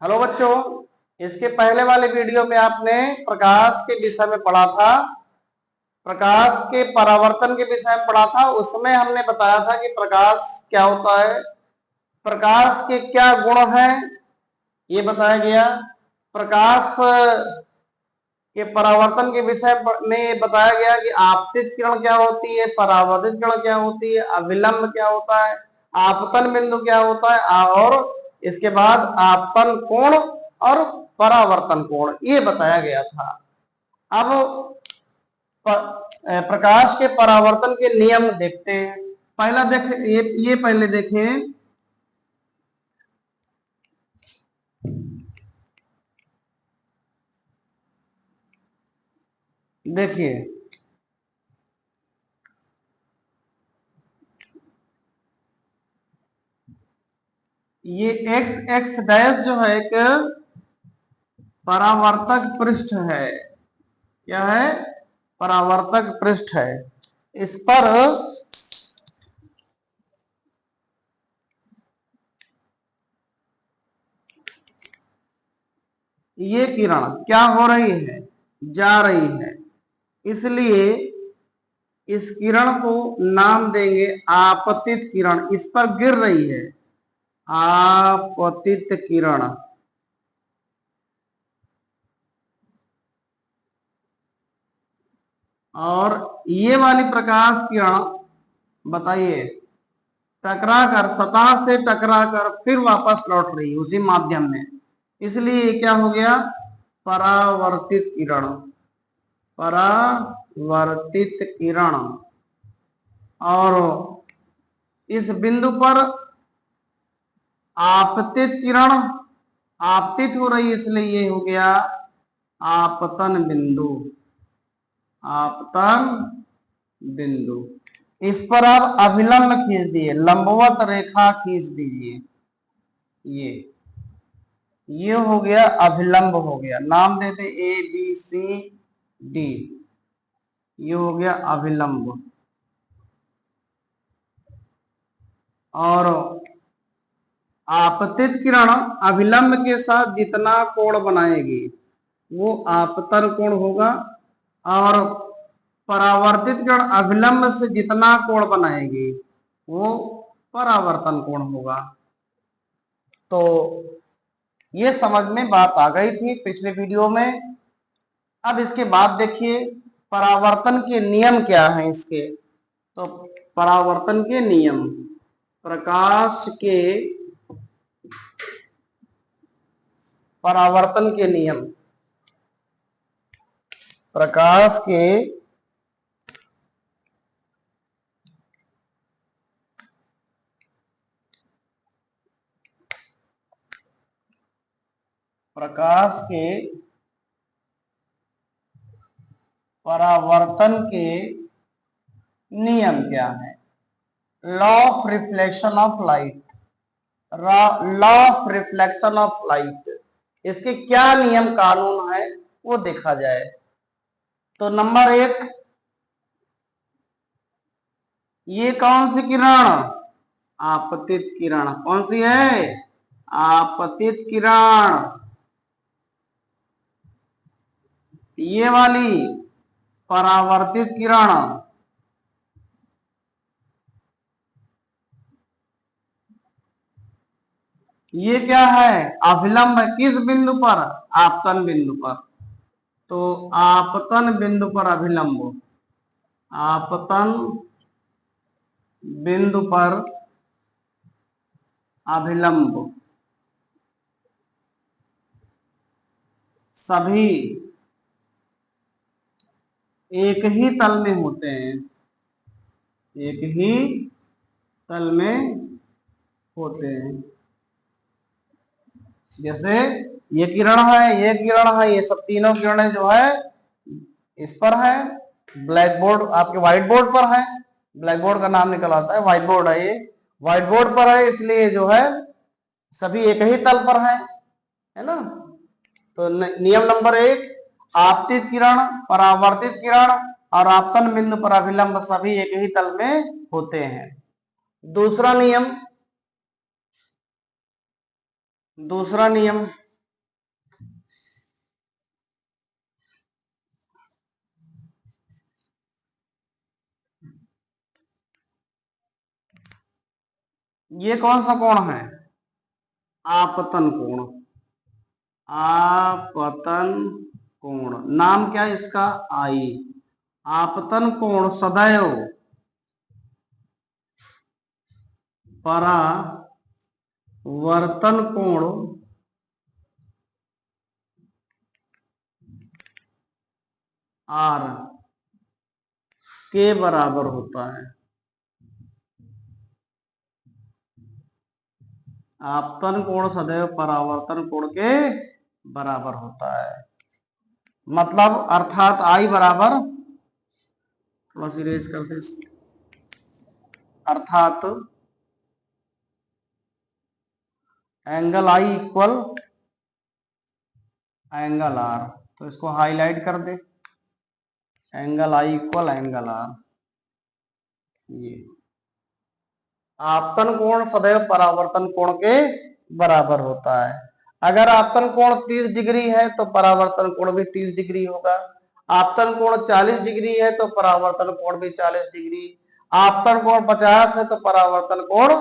Hello बच्चों, इसके पहले वाले वीडियो में आपने प्रकाश के विषय में पढ़ा था। प्रकाश के परावर्तन के विषय में पढ़ा था। उसमें हमने बताया था कि प्रकाश क्या होता है, प्रकाश के क्या गुण हैं, ये बताया गया। प्रकाश के परावर्तन के विषय में बताया गया कि आपतित किरण क्या होती है, परावर्तित किरण क्या होती है, अविलंब क्या होता है, आपतन बिंदु क्या होता है, और इसके बाद आपतन कोण और परावर्तन कोण ये बताया गया था। अब प्रकाश के परावर्तन के नियम देखते हैं। पहला ये पहले देखें। देखिए, ये एक्स एक्स डैश जो है एक परावर्तक पृष्ठ है। क्या है? परावर्तक पृष्ठ है। इस पर ये किरण क्या हो रही है? जा रही है। इसलिए इस किरण को नाम देंगे आपतित किरण। इस पर गिर रही है, आपतित किरण। और ये वाली प्रकाश किरण बताइए, टकरा कर, सतह से टकरा कर फिर वापस लौट रही है उसी माध्यम में। इसलिए क्या हो गया? परावर्तित किरण। परावर्तित किरण। और इस बिंदु पर आपतित किरण आपतित हो रही है, इसलिए ये हो गया आपतन बिंदु। आपतन बिंदु। इस पर आप अभिलंब खींच दिए, लंबवत रेखा खींच दीजिए। ये हो गया अभिलंब, हो गया। नाम देते ए बी सी डी। ये हो गया अभिलंब। और आपतित किरण अभिलंब के साथ जितना कोण बनाएगी वो आपतन कोण होगा, और परावर्तित किरण अभिलंब से जितना कोण बनाएगी वो परावर्तन कोण होगा। तो ये समझ में बात आ गई थी पिछले वीडियो में। अब इसके बाद देखिए परावर्तन के नियम क्या हैं इसके। तो परावर्तन के नियम, प्रकाश के परावर्तन के नियम, प्रकाश के परावर्तन के नियम क्या है? Law of reflection of light. Law of reflection of light, इसके क्या नियम कानून है वो देखा जाए। तो नंबर 1, ये कौन सी किरण? आपतित किरण। कौन सी है? आपतित किरण। ये वाली परावर्तित किरण। ये क्या है? अभिलंब। किस बिंदु पर? आपतन बिंदु पर। तो आपतन बिंदु पर अभिलंब। आपतन बिंदु पर अभिलंब सभी एक ही तल में होते हैं। एक ही तल में होते हैं। जैसे ये किरण है, ये किरण है, ये सब तीनों किरणें जो है इस पर है। ब्लैक बोर्ड आपके व्हाइट बोर्ड पर है। ब्लैक बोर्ड का नाम निकल आता है, व्हाइट बोर्ड है। ये व्हाइट बोर्ड पर है, इसलिए जो है सभी एक ही तल पर है ना। तो नियम नंबर 1, आपतित किरण, परावर्तित किरण और आपतन बिंदु पर अभिलंब सभी एक ही तल में होते हैं। दूसरा नियम ये कौन सा कोण है? आपतन कोण। आपतन कोण, नाम क्या है इसका? आई। आपतन कोण सदैव परावर्तन कोण आर के बराबर होता है। आपतन कोण सदैव परावर्तन कोण के बराबर होता है। मतलब अर्थात आई बराबर, थोड़ा सी रेज करते हैं, अर्थात angle I equal angle R. तो इसको हाईलाइट कर दे, angle I equal angle R. ये आपतन कोण सदैव परावर्तन कोण के बराबर होता है। अगर आपतन कोण 30 डिग्री है तो परावर्तन कोण भी 30 डिग्री होगा। आपतन कोण 40 डिग्री है तो परावर्तन कोण भी 40 डिग्री। आपतन कोण 50 है तो परावर्तन कोण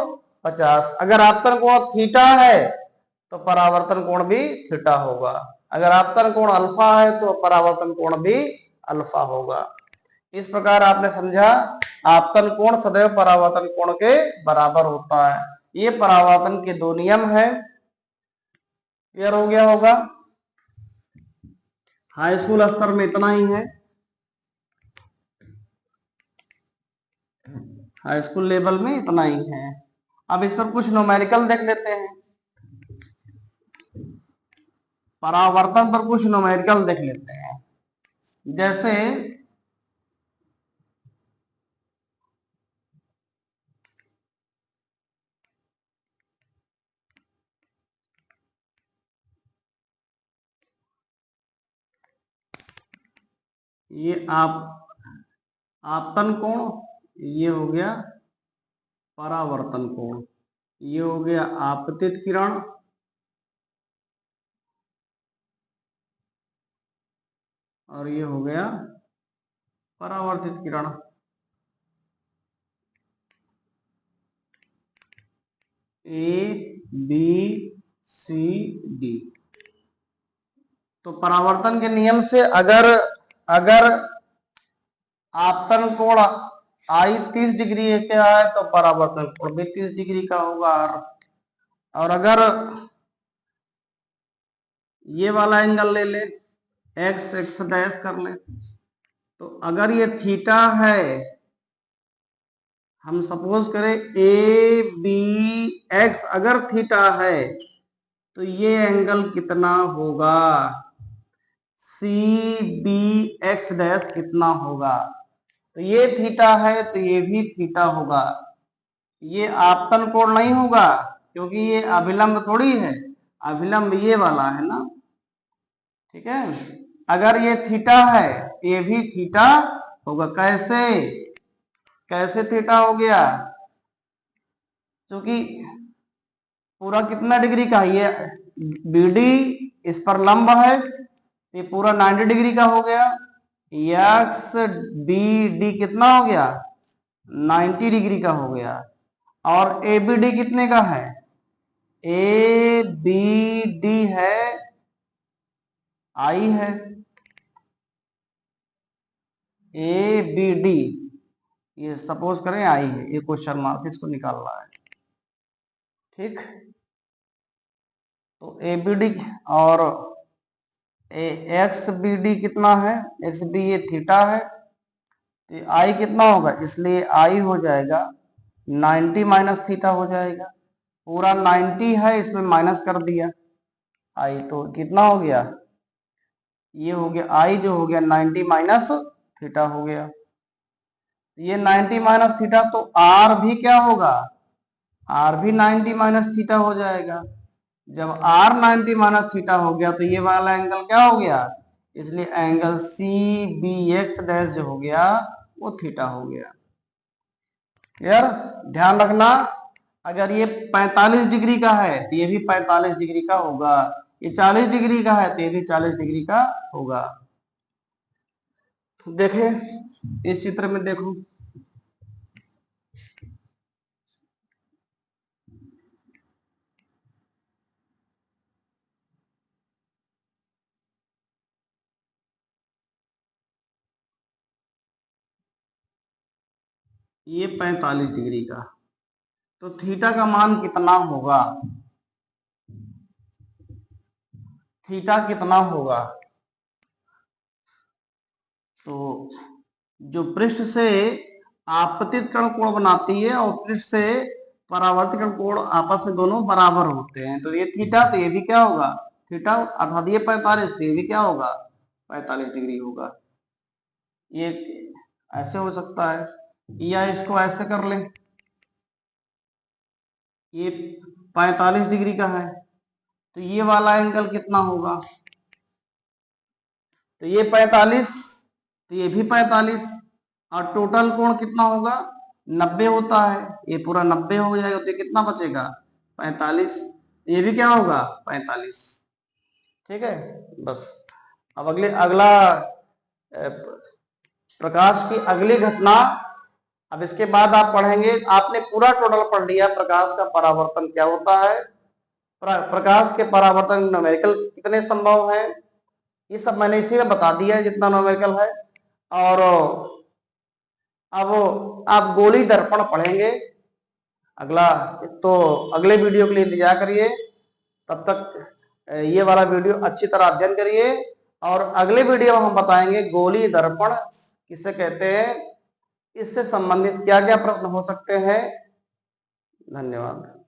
50। अगर आपतन कोण थीटा है तो परावर्तन कोण भी थीटा होगा। अगर आपतन कोण अल्फा है तो परावर्तन कोण भी अल्फा होगा। इस प्रकार आपने समझा आपतन कोण सदैव परावर्तन कोण के बराबर होता है। ये परावर्तन के दो नियम है। क्लियर हो गया होगा। हाई स्कूल स्तर में इतना ही है, हाई स्कूल लेवल में इतना ही है। अब इस पर कुछ न्यूमेरिकल देख लेते हैं। परावर्तन पर कुछ न्यूमेरिकल देख लेते हैं। जैसे ये आपतन कोण, ये हो गया परावर्तन कोण, ये हो गया आपतित किरण, और ये हो गया परावर्तित किरण। A B C D. तो परावर्तन के नियम से अगर अगर आपतन कोण आई 30 डिग्री का है तो परावर्तन कोण भी 30 डिग्री का होगा। और अगर ये वाला एंगल ले ले, एक्स एक्स डैश कर ले, तो अगर ये थीटा है, हम सपोज करें ए बी एक्स अगर थीटा है तो ये एंगल कितना होगा? सी बी एक्स डैश कितना होगा? तो ये थीटा है तो ये भी थीटा होगा। ये आपतन कोण नहीं होगा क्योंकि ये अभिलंब थोड़ी है, अभिलंब ये वाला है ना। ठीक है। अगर ये थीटा है ये भी थीटा होगा। कैसे? कैसे थीटा हो गया? क्योंकि पूरा कितना डिग्री का है? ये बीडी इस पर लंब है, ये पूरा 90 डिग्री का हो गया। एक्स बी डी कितना हो गया? 90 डिग्री का हो गया। और ए बी डी कितने का है? ए बी डी है, आई है, ए बी डी ये सपोज करें आई है, ये क्वेश्चन मार्क इसको निकालना है। ठीक। तो ए बी डी और एक्स बी डी कितना है? एक्स बी ये थीटा है, तो आई कितना होगा? इसलिए आई हो जाएगा 90 माइनस थीटा हो जाएगा। पूरा 90 है, इसमें माइनस कर दिया आई, तो कितना हो गया? ये हो गया आई जो हो गया 90 माइनस थीटा हो गया। ये 90 माइनस थीटा, तो आर भी क्या होगा? आर भी 90 माइनस थीटा हो जाएगा। जब आर 90 माइनस थीटा हो गया तो ये वाला एंगल क्या हो गया? इसलिए angle C B X dash जो हो गया वो थीटा हो गया। यार ध्यान रखना, अगर ये 45 डिग्री का है तो ये भी 45 डिग्री का होगा, ये 40 डिग्री का है तो ये भी 40 डिग्री का होगा। देखे इस चित्र में देखो, ये 45 डिग्री का, तो थीटा का मान कितना होगा, थीटा कितना होगा। तो जो पृष्ठ से आपतित कण कोण बनाती है और पृष्ठ से परावर्तित कण कोण आपस में दोनों बराबर होते हैं, तो ये थीटा, तो ये भी क्या होगा थीटा, अर्थात ये 45, तो ये भी क्या होगा 45 डिग्री होगा। ये ऐसे हो सकता है, या इसको ऐसे कर लें, ये 45 डिग्री का है, तो ये वाला एंगल कितना होगा, तो ये 45, तो ये भी 45, और टोटल कोण कितना होगा 90 होता है, ये पूरा 90 हो जाएगा, तो ये कितना बचेगा 45, ये भी क्या होगा 45। ठीक है, बस। अब अगला प्रकाश की अगली घटना, अब इसके बाद आप पढ़ेंगे, आपने पूरा टोटल पढ़ लिया प्रकाश का परावर्तन क्या होता है, प्रकाश के परावर्तन न्यूमेरिकल कितने संभव है, ये सब मैंने इसी में बता दिया है जितना न्यूमेरिकल है। और अब आप गोली दर्पण पढ़ेंगे अगला, तो अगले वीडियो के लिए इंतजार करिए, तब तक ये वाला वीडियो अच्छी तरह अध्ययन करिए, और अगले वीडियो में हम बताएंगे गोली दर्पण किसे कहते हैं, इससे संबंधित क्या क्या प्रश्न हो सकते हैं। धन्यवाद।